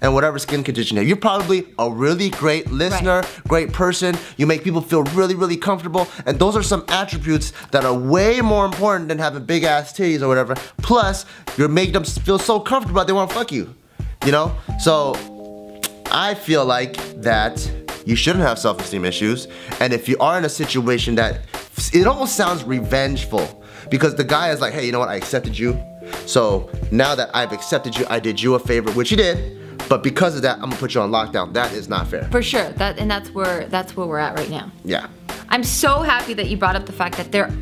and whatever skin condition you have. You're probably a really great listener, great person. You make people feel really, really comfortable, and those are some attributes that are way more important than having big ass titties or whatever. Plus, you're making them feel so comfortable that they want to fuck you. You know? So, I feel like that you shouldn't have self-esteem issues, and if you are in a situation that it almost sounds revengeful, because the guy is like, hey, you know what, I accepted you, so now that I've accepted you, I did you a favor, which you did, but because of that, I'm gonna put you on lockdown. That is not fair. For sure, that's where we're at right now. Yeah. I'm so happy that you brought up the fact that there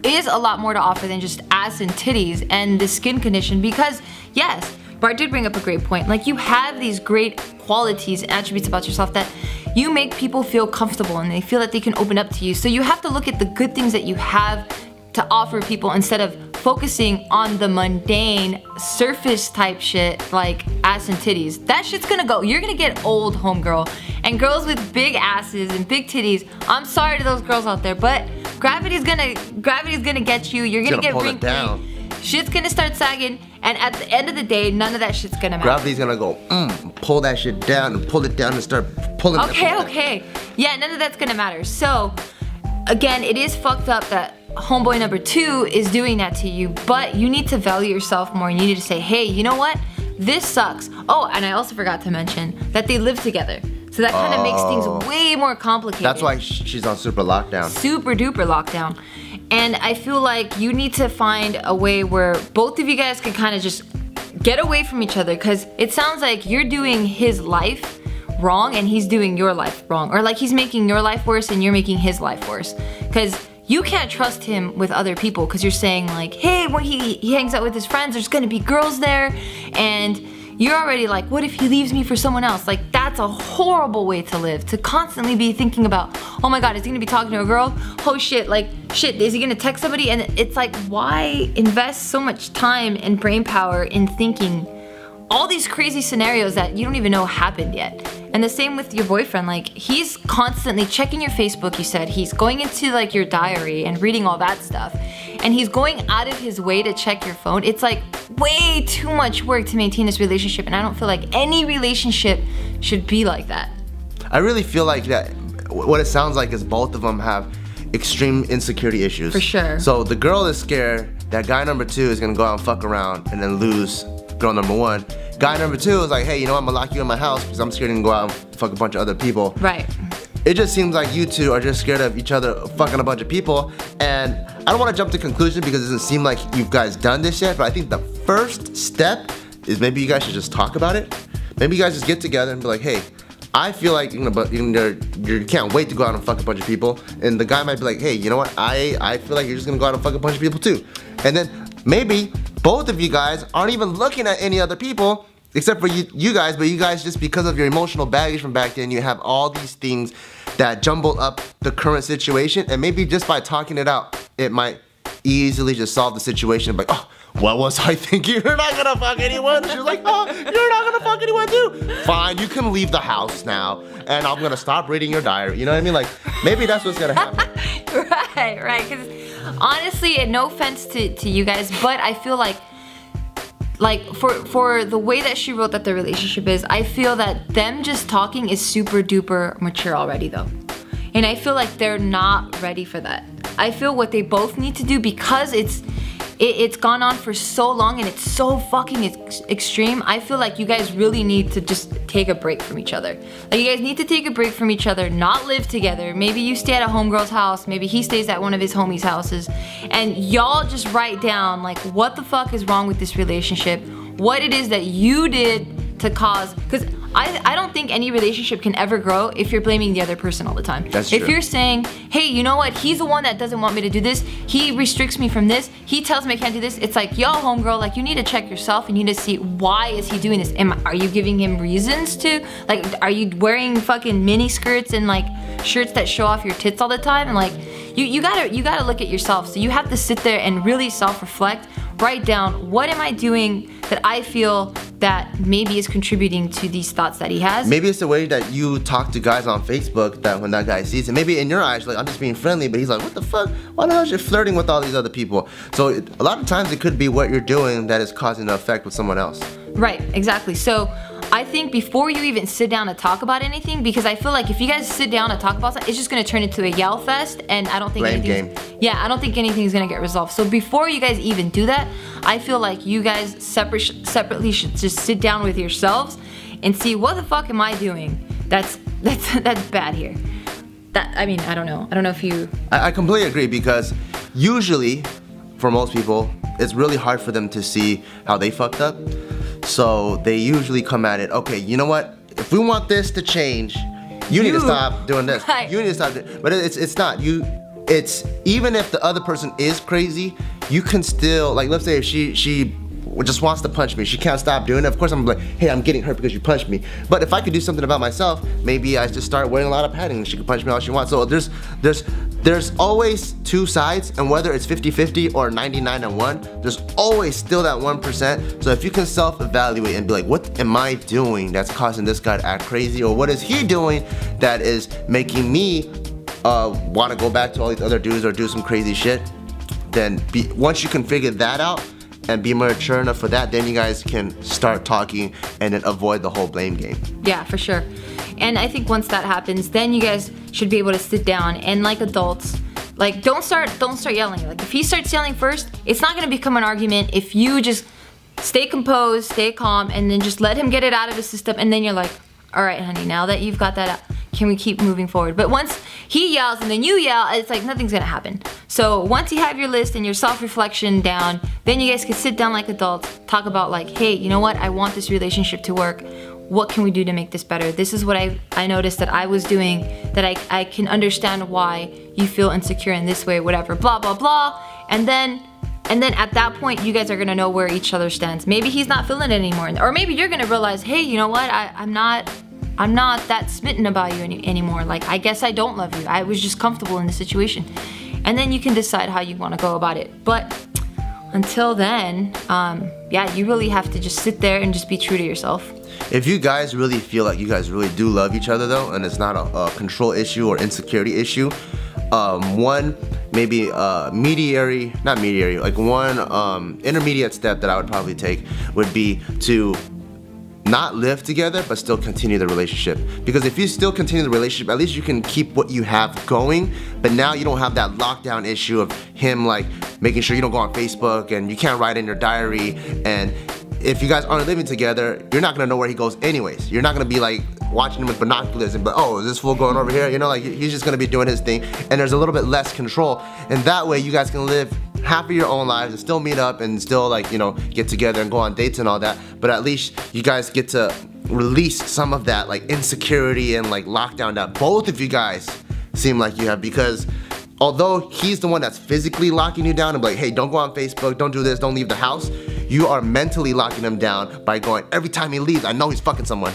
is a lot more to offer than just ass and titties and the skin condition, because yes, Bart did bring up a great point. Like, you have these great qualities and attributes about yourself that you make people feel comfortable and they feel that they can open up to you. So you have to look at the good things that you have to offer people instead of focusing on the mundane surface type shit like ass and titties. That shit's gonna go. You're gonna get old, homegirl. And girls with big asses and big titties, I'm sorry to those girls out there, but gravity's gonna get you. You're gonna get wrinkly. Shit's gonna start sagging, and at the end of the day, none of that shit's gonna matter. Gravity's gonna go, pull that shit down and pull it down and start pulling it. Okay. Yeah, none of that's gonna matter. So, again, it is fucked up that homeboy number 2 is doing that to you, but you need to value yourself more. You need to say, hey, you know what? This sucks. Oh, and I also forgot to mention that they live together. So that kind of makes things way more complicated. That's why she's on super lockdown. Super duper lockdown. And I feel like you need to find a way where both of you guys can kind of just get away from each other, because it sounds like you're doing his life wrong and he's doing your life wrong. Or like he's making your life worse and you're making his life worse. Because you can't trust him with other people, because you're saying like, hey, when he hangs out with his friends, there's gonna be girls there, and you're already like, what if he leaves me for someone else? Like, that's a horrible way to live, to constantly be thinking about, oh my god, is he gonna be talking to a girl? Oh shit, like, shit, is he gonna text somebody? And it's like, why invest so much time and brain power in thinking all these crazy scenarios that you don't even know happened yet? And the same with your boyfriend, like, he's constantly checking your Facebook, you said. He's going into like your diary and reading all that stuff. And he's going out of his way to check your phone. It's like way too much work to maintain this relationship, and I don't feel like any relationship should be like that. I really feel like that what it sounds like is both of them have extreme insecurity issues. For sure. So the girl is scared that guy number 2 is gonna go out and fuck around and then lose girl number 1. Guy number 2 is like, hey, you know what, I'm gonna lock you in my house because I'm scared to go out and fuck a bunch of other people. Right. It just seems like you two are just scared of each other fucking a bunch of people, and I don't want to jump to conclusion because it doesn't seem like you guys done this yet, but I think the first step is maybe you guys should just talk about it. Maybe you guys just get together and be like, hey, I feel like you can't wait to go out and fuck a bunch of people, and the guy might be like, hey, you know what, I feel like you're just gonna go out and fuck a bunch of people too. And then maybe both of you guys aren't even looking at any other people except for you guys, but you guys, just because of your emotional baggage from back then, you have all these things that jumble up the current situation, and maybe just by talking it out, it might easily just solve the situation. Like, oh, what was I thinking? You're not gonna fuck anyone? She's like, oh, you're not gonna fuck anyone too? Fine, you can leave the house now, and I'm gonna stop reading your diary. You know what I mean? Like, maybe that's what's gonna happen. Right, because honestly, and no offense to you guys, but I feel like for the way that she wrote that the relationship is, I feel that them just talking is super duper mature already though. And I feel like they're not ready for that. I feel what they both need to do, because it's gone on for so long and it's so fucking extreme, I feel like you guys really need to just take a break from each other. Like, you guys need to take a break from each other, not live together. Maybe you stay at a homegirl's house, maybe he stays at one of his homies' houses, and y'all just write down like what the fuck is wrong with this relationship, what it is that you did to cause, because I don't think any relationship can ever grow if you're blaming the other person all the time. That's true. If you're saying, hey, you know what, he's the one that doesn't want me to do this, he restricts me from this, he tells me I can't do this, it's like, yo, homegirl, like, you need to check yourself and you need to see, why is he doing this? Are you giving him reasons to? Like, are you wearing fucking mini skirts and like shirts that show off your tits all the time? And like, you gotta look at yourself. So you have to sit there and really self-reflect, write down, what am I doing that I feel that maybe is contributing to these thoughts that he has. Maybe it's the way that you talk to guys on Facebook, that when that guy sees it, maybe in your eyes, like, I'm just being friendly, but he's like, what the fuck? Why the hell is you flirting with all these other people? So a lot of times it could be what you're doing that is causing the effect with someone else. Right, exactly. So I think before you even sit down to talk about anything, because I feel like if you guys sit down to talk about something, it's just gonna turn into a yell fest, and I don't think I don't think anything's gonna get resolved. So before you guys even do that, I feel like you guys separately should just sit down with yourselves and see, what the fuck am I doing that's bad here. I mean, I don't know if you... I completely agree, because usually, for most people, it's really hard for them to see how they fucked up. So they usually come at it, okay, you know what? If we want this to change, you need to stop doing this. Right. You need to stop doing, but it's not. It's even if the other person is crazy, you can still, like, let's say if she just wants to punch me, she can't stop doing it. Of course I'm like, hey, I'm getting hurt because you punched me. But if I could do something about myself, maybe I just start wearing a lot of padding and she can punch me all she wants. So there's always two sides, and whether it's 50-50 or 99-1, there's always still that 1%. So if you can self-evaluate and be like, what am I doing that's causing this guy to act crazy, or what is he doing that is making me want to go back to all these other dudes or do some crazy shit, then once you can figure that out and be mature enough for that, then you guys can start talking and then avoid the whole blame game. Yeah, for sure. And I think once that happens, then you guys should be able to sit down and, like adults, like don't start yelling. Like if he starts yelling first, it's not gonna become an argument if you just stay composed, stay calm, and then just let him get it out of his system, and then you're like, all right, honey, now that you've got that out, can we keep moving forward? But once he yells and then you yell, it's like nothing's gonna happen. So once you have your list and your self-reflection down, then you guys can sit down like adults, talk about like, hey, you know what? I want this relationship to work. What can we do to make this better? This is what I noticed that I was doing, that I can understand why you feel insecure in this way, whatever, blah, blah, blah. And then at that point, you guys are gonna know where each other stands. Maybe he's not feeling it anymore. Or maybe you're gonna realize, hey, you know what? I'm not that smitten about you anymore. Like, I guess I don't love you. I was just comfortable in the situation. And then you can decide how you wanna go about it. But until then, yeah, you really have to just sit there and just be true to yourself. If you guys really feel like you guys really do love each other though, and it's not a control issue or insecurity issue, one maybe like one intermediate step that I would probably take would be to not live together but still continue the relationship. Because if you still continue the relationship, at least you can keep what you have going, but now you don't have that lockdown issue of him like making sure you don't go on Facebook and you can't write in your diary. And if you guys aren't living together, you're not gonna know where he goes anyways. You're not gonna be like watching him with binoculars and be like, oh, is this fool going over here? You know, like he's just gonna be doing his thing, and there's a little bit less control. And that way you guys can live half of your own lives and still meet up and still, like, you know, get together and go on dates and all that. But at least you guys get to release some of that like insecurity and like lockdown that both of you guys seem like you have. Because although he's the one that's physically locking you down and be like, hey, don't go on Facebook, don't do this, don't leave the house, you are mentally locking him down by going, every time he leaves, I know he's fucking someone.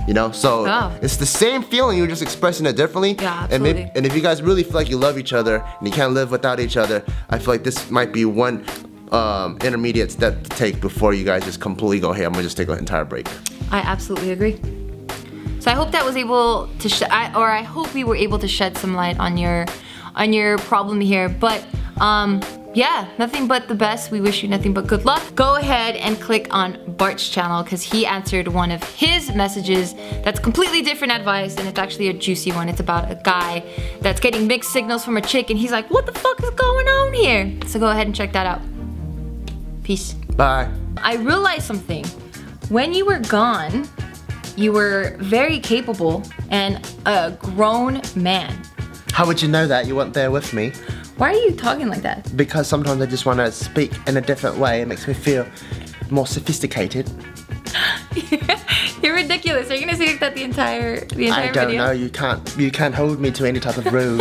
You know, so it's the same feeling, you're just expressing it differently. Yeah, absolutely. And if you guys really feel like you love each other and you can't live without each other, I feel like this might be one intermediate step to take before you guys just completely go, hey, I'm gonna just take an entire break. I absolutely agree. So I hope that was able to I hope we were able to shed some light on your problem here. But yeah, nothing but the best. We wish you nothing but good luck. Go ahead and click on Bart's channel because he answered one of his messages that's completely different advice, and it's actually a juicy one. It's about a guy that's getting mixed signals from a chick and he's like, what the fuck is going on here? So go ahead and check that out. Peace. Bye. I realized something. When you were gone, you were very capable and a grown man. How would you know that? You weren't there with me. Why are you talking like that? Because sometimes I just want to speak in a different way. It makes me feel more sophisticated. You're ridiculous. Are you gonna say that the entire video? I don't know. You can't hold me to any type of rule.